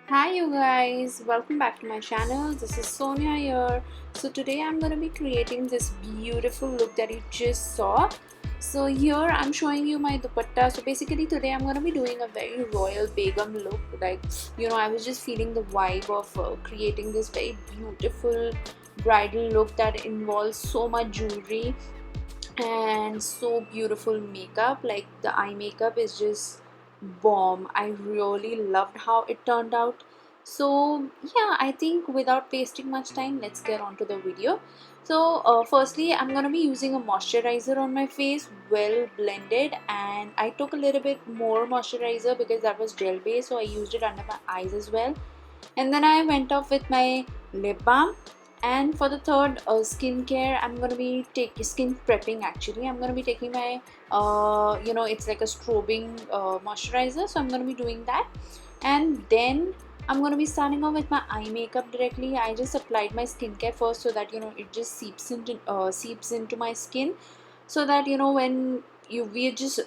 Hi you guys, welcome back to my channel. This is Sonia here. So today I'm going to be creating this beautiful look that you just saw. So here I'm showing you my dupatta. So basically today I'm going to be doing a very royal begum look. I was just feeling the vibe of creating this very beautiful bridal look that involves so much jewelry and so beautiful makeup. Like the eye makeup is just bomb. I really loved how it turned out. So yeah, I think without wasting much time, let's get on to the video. So firstly, I'm gonna be using a moisturizer on my face, well blended, and I took a little bit more moisturizer because that was gel based, so I used it under my eyes as well. And then I went off with my lip balm. And for the third skincare, I'm gonna be taking skin prepping. Actually, I'm gonna be taking my it's like a strobing moisturizer, so I'm gonna be doing that. And then I'm gonna be starting off with my eye makeup directly. I just applied my skincare first so that it just seeps into my skin, so that when we are just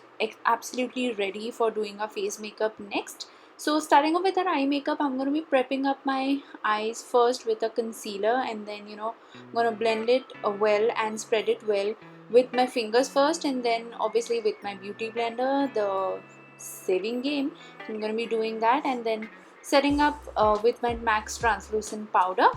absolutely ready for doing our face makeup next. So starting off with our eye makeup, I'm going to be prepping up my eyes first with a concealer, and then I'm going to blend it well and spread it well with my fingers first, and then obviously with my beauty blender, the saving game. I'm going to be doing that, and then setting up with my MAX translucent powder.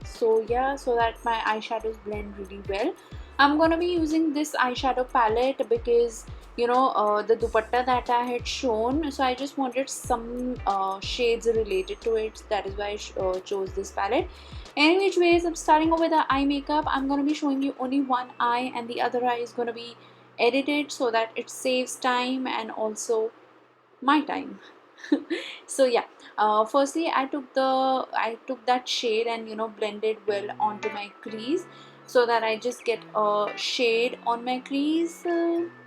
So yeah, so that my eyeshadows blend really well. I'm going to be using this eyeshadow palette because the dupatta that I had shown, so I just wanted some shades related to it. That is why I chose this palette. Any which ways, I'm starting off with the eye makeup. I'm going to be showing you only one eye, and the other eye is going to be edited so that it saves time and also my time. So yeah, firstly I took that shade and blended well onto my crease, so that I just get a shade on my crease.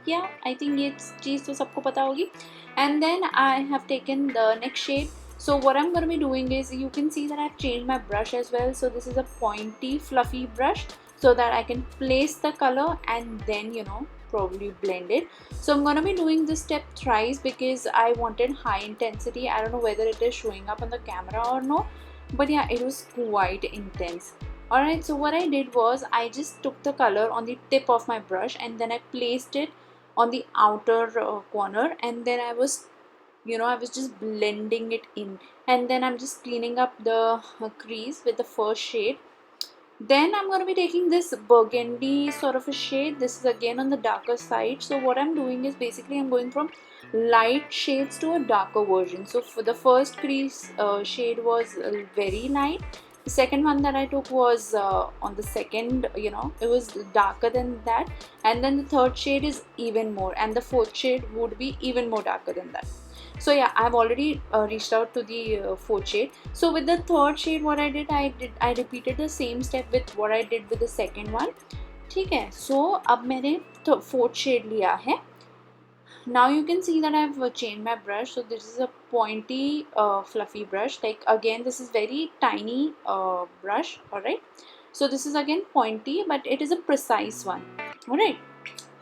Yeah, I think it's cheese to sabko pata hogi. And then I have taken the next shade. So what I'm going to be doing is, you can see that I've changed my brush as well. So this is a pointy fluffy brush, so that I can place the color and then probably blend it. So I'm gonna be doing this step thrice because I wanted high intensity. I don't know whether it is showing up on the camera or no, but yeah, it was quite intense. Alright, so what I did was, I just took the color on the tip of my brush and then I placed it on the outer corner, and then I was just blending it in, and then I'm just cleaning up the crease with the first shade. Then I'm going to be taking this burgundy sort of a shade. This is again on the darker side. So what I'm doing is, basically I'm going from light shades to a darker version. So for the first crease shade was very light. The second one that I took was on the second, it was darker than that. And then the third shade is even more, and the fourth shade would be even more darker than that. So yeah, I've already reached out to the fourth shade. So with the third shade, what I repeated the same step with what I did with the second one. ठीक है. So अब मैंने fourth shade लिया है. Now you can see that I've changed my brush. So this is a pointy fluffy brush. Like again, this is very tiny brush. Alright. So this is again pointy, but it is a precise one. Alright.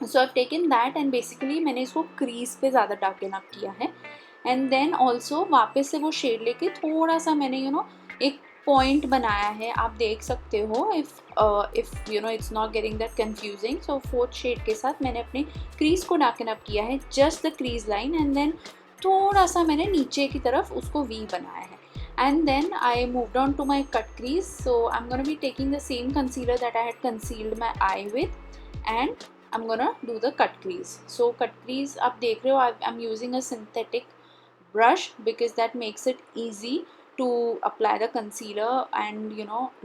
So I've taken that, and basically मैंने इसको crease पे ज़्यादा darken up किया है. And then also वापस से वो shade लेके थोड़ा सा मैंने एक पॉइंट बनाया है. आप देख सकते हो, if it's not getting that confusing. So fourth shade के साथ मैंने अपने क्रीज को डार्कन अप किया है, just the crease line, and then थोड़ा सा मैंने नीचे की तरफ उसको वी बनाया है. And then I moved on to my cut crease. So I'm going to be taking the same concealer that I had concealed my eye with, and I'm gonna do the cut crease. So cut crease, आप देख रहे हो, I'm using a synthetic brush because that makes it easy to apply the concealer, and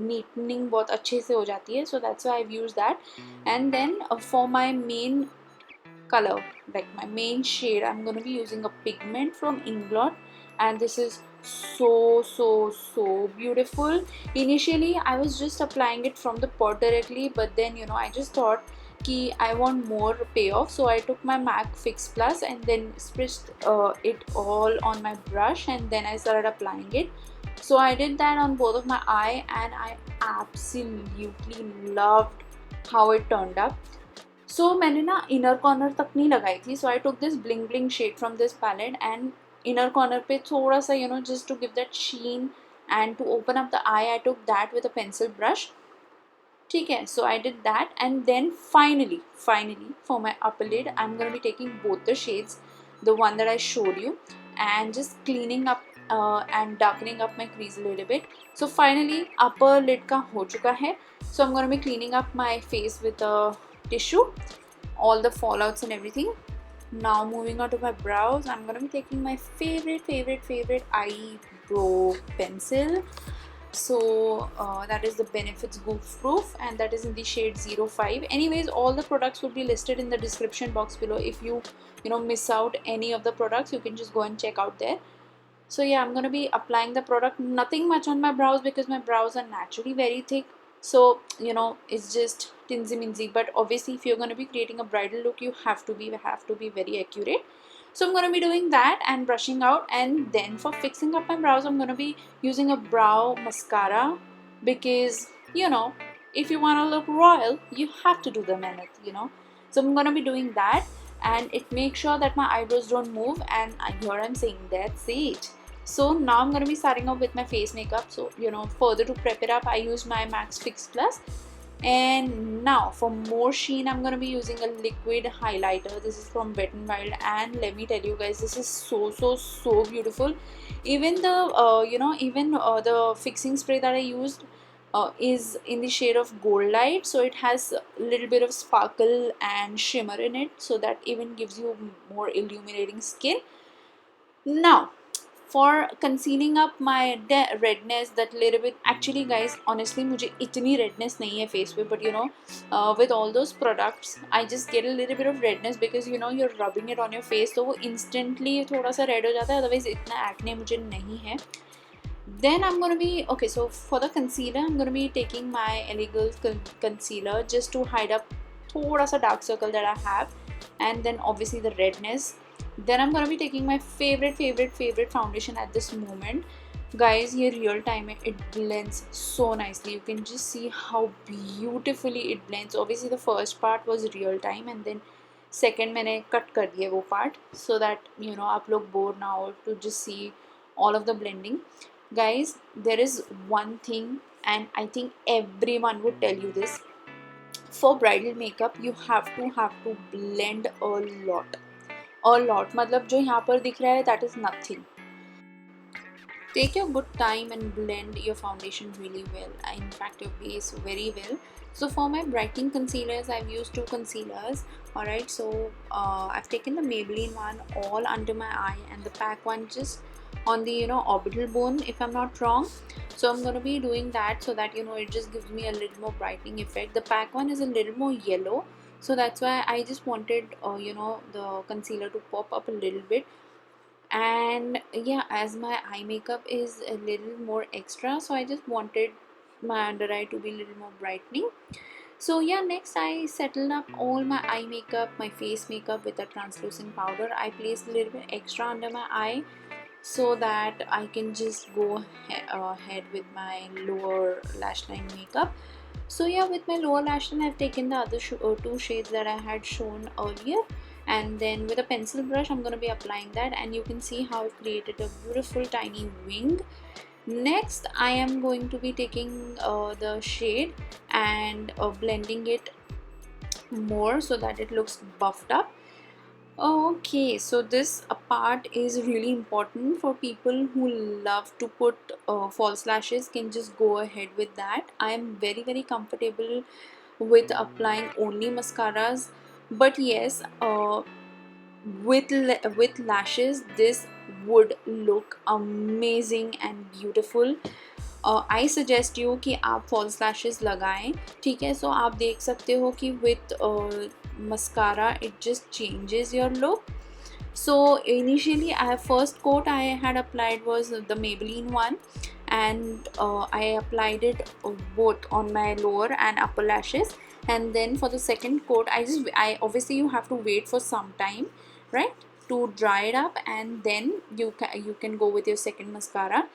neatening बहुत अच्छे से हो जाती है. So that's why I've used that. And then for my main color, like my main shade, I'm going to be using a pigment from Inglot, and this is so beautiful. Initially I was just applying it from the pot directly, but then I just thought कि I want more payoff, so I took my MAC Fix Plus and then spritz it all on my brush, and then I started applying it. So I did that on both of my eye, and I absolutely loved how it turned up. So मैंने ना inner corner तक नहीं लगाई थी. So I took this bling bling shade from this palette, and inner corner पे थोड़ा सा just to give that sheen and to open up the eye, I took that with a pencil brush. ठीक है, so I did that, and then finally for my upper lid I'm going to be taking both the shades, the one that I showed you, and just cleaning up and darkening up my crease a little bit. So finally upper lid का हो चुका है. So I'm going to be cleaning up my face with a tissue, all the fallouts and everything. Now moving on to my brows, I'm going to be taking my favorite eyebrow pencil. So that is the Benefits Goof Proof, and that is in the shade 05. Anyways, all the products will be listed in the description box below. If you miss out any of the products, you can just go and check out there. So yeah, I'm going to be applying the product, nothing much on my brows because my brows are naturally very thick. So it's just tinsy minzy. But obviously if you're going to be creating a bridal look, you have to be very accurate. So I'm going to be doing that and brushing out, and then for fixing up my brows I'm going to be using a brow mascara, because if you want to look royal, you have to do the mehnat. So I'm going to be doing that, and it makes sure that my eyebrows don't move, and here I'm saying that's it. So now I'm going to be starting off with my face makeup. So further to prep it up, I use my MAC Fix Plus. And now for more sheen, I'm going to be using a liquid highlighter. This is from Wet n Wild, and let me tell you guys, this is so beautiful. Even the fixing spray that I used is in the shade of Gold Light, so it has a little bit of sparkle and shimmer in it, so that even gives you more illuminating skin. Now for concealing up my redness, that little bit, actually guys, honestly मुझे इतनी redness नहीं है face पे, but with all those products I just get a little bit of redness because you're rubbing it on your face, तो वो instantly थोड़ा सा red हो जाता है, otherwise इतना acne मुझे नहीं है. Then I'm going to be, okay, so for the concealer I'm going to be taking my LA Girl concealer just to hide up thoda sa dark circle that I have, and then obviously the redness. Then I'm going to be taking my favorite foundation at this moment. Guys, here real time it blends so nicely. You can just see how beautifully it blends. Obviously the first part was real time, and then second मैंने cut कर दिया वो part, so that आप लोग bore ना हो to just see all of the blending. Guys, there is one thing, and I think everyone would tell you this: for bridal makeup you have to blend a lot. मतलब जो यहाँ पर दिख रहा है, that is nothing. Take your good time and blend your foundation really well, in fact your base very well. So for my brightening concealers, I've used two concealers. Alright, so I've taken the Maybelline one all under my eye, and the PAC one just on the orbital bone, if I'm not wrong. So I'm going to be doing that, so that it just gives me a little more brightening effect. The PAC one is a little more yellow, so that's why I just wanted the concealer to pop up a little bit. And yeah, as my eye makeup is a little more extra, so I just wanted my under eye to be a little more brightening. So yeah, next I settled up all my eye makeup, my face makeup with a translucent powder. I placed a little bit extra under my eye so that I can just go ahead with my lower lash line makeup. So yeah, with my lower lash line I've taken the other two shades that I had shown earlier, and then with a pencil brush I'm going to be applying that, and you can see how I've created a beautiful tiny wing. Next I am going to be taking the shade and blending it more so that it looks buffed up. Okay, so this part is really important for people who love to put false lashes. Can just go ahead with that. I am very comfortable with applying only mascaras, but yes, with lashes this would look amazing and beautiful. I suggest you कि आप false lashes लगाएं, ठीक है. सो आप देख सकते हो कि with mascara it just changes your look. So initially first coat I had applied was the Maybelline one, and I applied it both on my lower and upper lashes, and then for the second coat I obviously you have to wait for some time, right, to dry it up, and then you can go with your second mascara.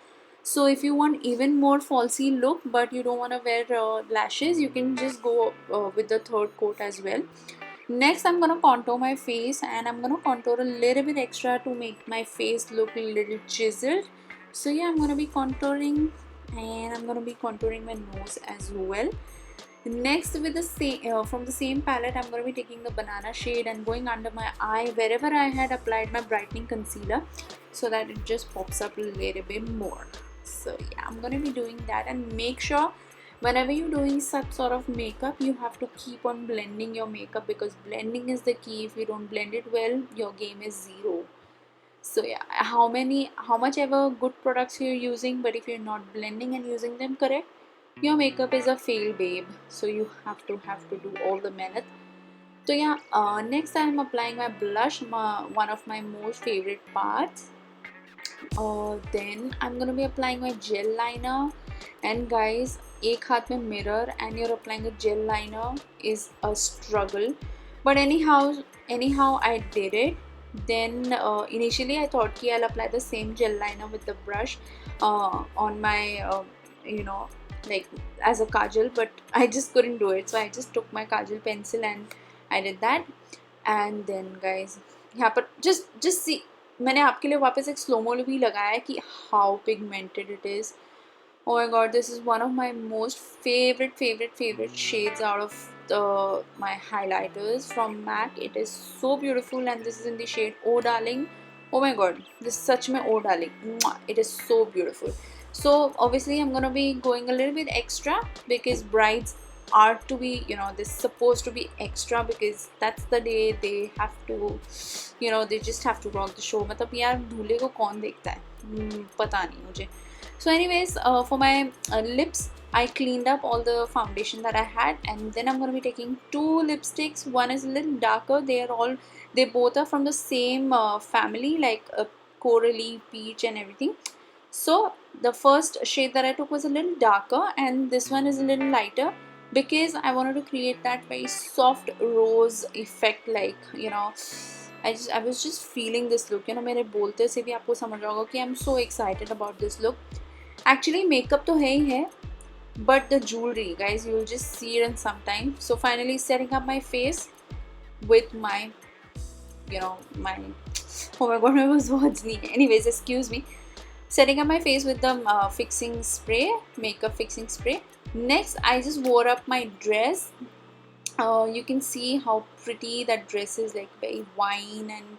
So if you want even more falsy look but you don't want to wear lashes, you can just go with the third coat as well. Next, I'm gonna contour my face, and I'm gonna contour a little bit extra to make my face look a little chiseled. So yeah, I'm gonna be contouring, and I'm gonna be contouring my nose as well. Next, with the same from the same palette, I'm going to be taking the banana shade and going under my eye wherever I had applied my brightening concealer, so that it just pops up a little bit more. So yeah, I'm going to be doing that. And make sure whenever you're doing such sort of makeup, you have to keep on blending your makeup, because blending is the key. If you don't blend it well, your game is zero. So yeah, how much ever good products you're using, but if you're not blending and using them correct, your makeup is a fail, babe. So you have to do all the minute. So yeah, next I'm applying my blush, one of my most favorite parts. Then I'm gonna be applying my gel liner. And guys, एक हाथ में mirror and you're applying a gel liner is a struggle. But anyhow I did it. Then initially I thought I'll apply the same gel liner with the brush on my you know like as a kajal, but I just couldn't do it. So I just took my kajal pencil and I did that. And then guys, यहाँ पर just see, मैंने आपके लिए वापस एक slow mo भी लगाया है कि how pigmented it is. Oh my god, this is one of my most favorite shades out of my highlighters from MAC. It is so beautiful, and this is in the shade Oh Darling. Oh my god, this is such my Oh Darling. Mwah. It is so beautiful. So obviously I'm gonna be going a little bit extra, because brides are to be, this is supposed to be extra, because that's the day they have to, they just have to rock the show. मतलब यार दूल्हे को कौन देखता है, पता नहीं मुझे. So anyways, for my lips, I cleaned up all the foundation that I had, and then I'm going to be taking two lipsticks. One is a little darker. They both are from the same family, like corally, peach and everything. So the first shade that I took was a little darker, and this one is a little lighter, because I wanted to create that very soft rose effect, like, I was just feeling this look. मेरे बोलते से भी आपको समझ रहा होगा कि I'm so excited about this look. Actually, makeup तो है ही है, but the jewelry, guys, you'll just see it in some time. So finally setting up my face with my, my, oh my god, my words nahi hai. Anyways, excuse me. Setting up my face with the fixing spray, makeup fixing spray. Next, I just wore up my dress. You can see how pretty that dress is, like very wine, and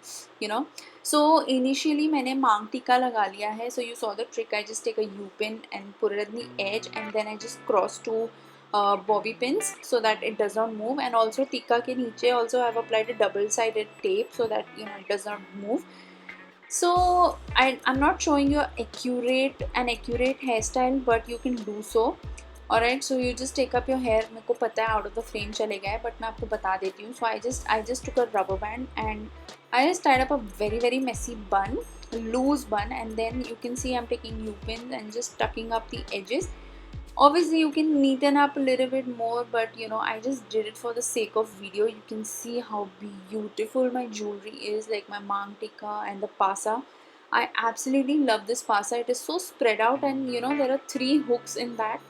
so initially मैंने मांग टीका लगा लिया है. So you saw the trick. I just take a U-pin and put it at the edge, and then I just cross two bobby pins so that it does not move. And also टीका के नीचे also I've applied a double-sided tape so that it does not move. So I'm not showing you an accurate hairstyle, but you can do so. Alright, so you just take up your hair. मेरे को पता है out of the frame चले गया है, but मैं आपको बता देती हूँ. So I just took a rubber band and I just tied up a very messy bun, loose bun, and then you can see I'm taking U-pins and just tucking up the edges. Obviously you can neaten up a little bit more, but I just did it for the sake of video. You can see how beautiful my jewelry is, like my mang tikka and the pasa. I absolutely love this pasa. It is so spread out, and there are 3 hooks in that.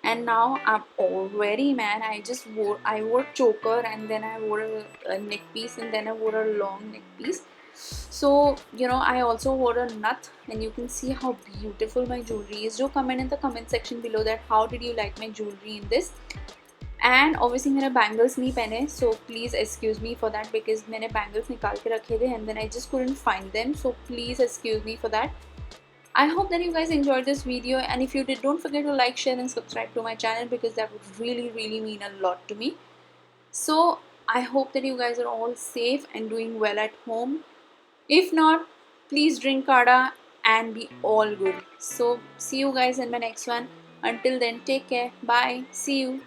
And now I'm already, man, I wore choker, and then I wore a neck piece, and then I wore a long neck piece. So I also wore a nut, and you can see how beautiful my jewelry is. Do comment in the comment section below that how did you like my jewelry in this. And obviously मेरे bangles नहीं पहने, so please excuse me for that, because मैंने bangles निकाल के रखे थे and then I just couldn't find them, so please excuse me for that. I hope that you guys enjoyed this video, and if you did, don't forget to like, share and subscribe to my channel, because that would really mean a lot to me. So I hope that you guys are all safe and doing well at home. If not, please drink Kada and be all good. So see you guys in my next one. Until then, take care. Bye. See you.